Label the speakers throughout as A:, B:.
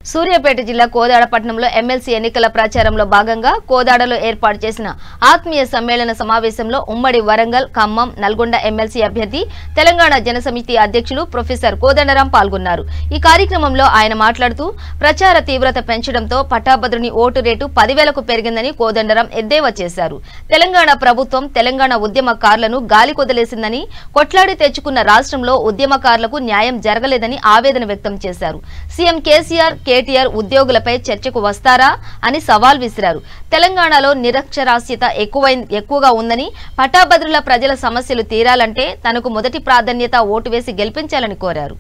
A: సూర్యాపేట జిల్లా కోదాడ పట్టణంలో ఎమ్మెల్సీ ఎన్నికల ప్రచారంలో భాగంగా కోదాడలో ఏర్పాటు చేసిన ఆత్మీయ సమ్మేళన సమావేశంలో ఉమ్మడి వరంగల్, ఖమ్మం, నల్గొండ ఎమ్మెల్సీ అభ్యర్థి తెలంగాణ జనసమితి అధ్యక్షులు ప్రొఫెసర్ కోదండరాం పాల్గొన్నారు। ఈ కార్యక్రమంలో ఆయన మాట్లాడుతూ ప్రచార తీవ్రత పెంచడంతో పట్టాభద్రుని ఓటు రేటు 10,000కు పెరిగిందని కోదండరాం ఎద్దేవా చేశారు। తెలంగాణ ప్రభుత్వం తెలంగాణ ఉద్యమకారులను గాలి కొదిలేసిందని, కొట్లాడి తెచ్చుకున్న రాష్ట్రంలో ఉద్యమకారులకు న్యాయం జరగలేదని ఆవేదన వ్యక్తం చేశారు। సీఎం కేసీఆర్, కేటీఆర్ ఉద్యోగులపై చర్చకు వస్తారా అని సవాల్ విసిరారు। తెలంగాణలో నిరక్షరాస్యత ఎక్కువగా ఉందని, పట్టాభద్రుల ప్రజల సమస్యలు తీరాలంటే తనకు మొదటి ప్రాధాన్యత ఓటు వేసి గెలిపించాలని కోరారు।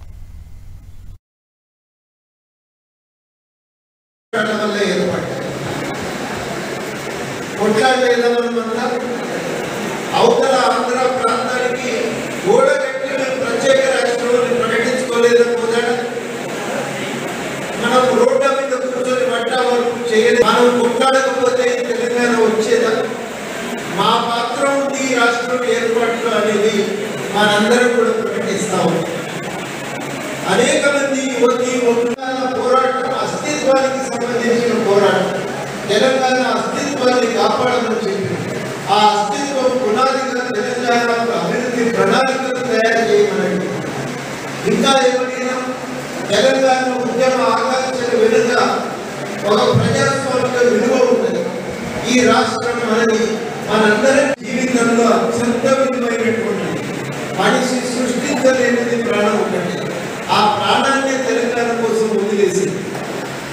B: మనం కొట్లాడకపోతే తెలంగాణ వచ్చేదా? మా పాత్ర ఉంది ఈ రాష్ట్రం ఏర్పాట్లు అనేది మనందరం కూడా ప్రకటిస్తాం। అనేక మంది యువతి పోరాటం అస్తిత్వానికి సంబంధించిన పోరాటం, తెలంగాణ అస్తిత్వాన్ని కాపాడమని చెప్పి ఆ అస్తిత్వం పునాదిగా తెలంగాణ అభివృద్ధి ప్రణాళికలు తయారు చేయమని, ఇంకా ఏమైనా తెలంగాణ ఉద్యమ ఆకాంక్షల వెనుక ఒక ప్రజాస్వామిక విలువ ఉన్నది। ఈ రాష్ట్రం మనది, మనందరి జీవితంలో అత్యంత విలువైనటువంటిది। మనిషి సృష్టించలేనిది ప్రాణం ఉన్నది। ఆ ప్రాణాన్ని తెలంగాణ కోసం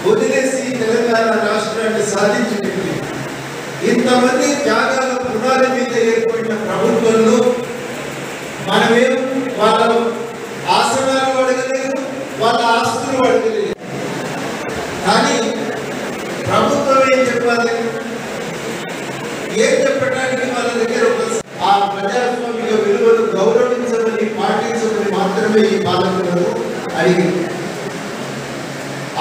B: వదిలేసి తెలంగాణ రాష్ట్రాన్ని సాధించినట్టు ఇంతమంది త్యాగాల పునాది మీద ఏర్పడిన ప్రభుత్వంలో మనమేం వాళ్ళ ఆసనాలు అడగలేదు, వాళ్ళ ఆస్తులు అడగలేదు। కానీ ప్రభుత్వం ఏం చెప్పాలి? ఏం చెప్పడానికి వాళ్ళ దగ్గర ఆ ప్రజాస్వామిక విలువలు గౌరవించమని, పాటించమని మాత్రమే ఈ పాలకులను అడిగింది।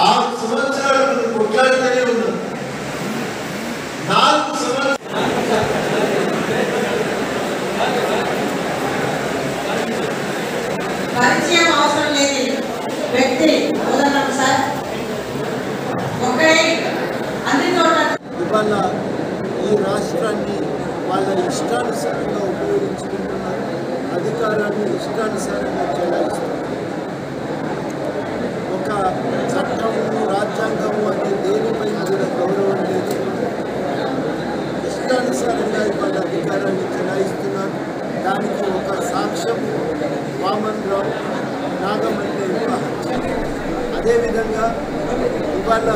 B: 6 సంవత్సరాలు మనం కొట్లాడుతూనే ఉన్నాం। 4 సంవత్సరాలు
C: పరిచయం అవసరం లేని వ్యక్తి సార్ ఒకే
B: ఇవాళ ఈ రాష్ట్రాన్ని వాళ్ళ ఇష్టానుసారంగా ఉపయోగించుకుంటున్నారు, అధికారాన్ని ఇష్టానుసారంగా చెలాయిస్తున్నారు। ఒక చట్టము, రాజ్యాంగము అనే దేనిపై కూడా గౌరవం లేదు, ఇష్టానుసారంగా ఇవాళ అధికారాన్ని చెలాయిస్తున్నారు। దానికి ఒక సాక్ష్యం వామన్ రావు, నాగమల్లి వివాహం। అదేవిధంగా ఇవాళ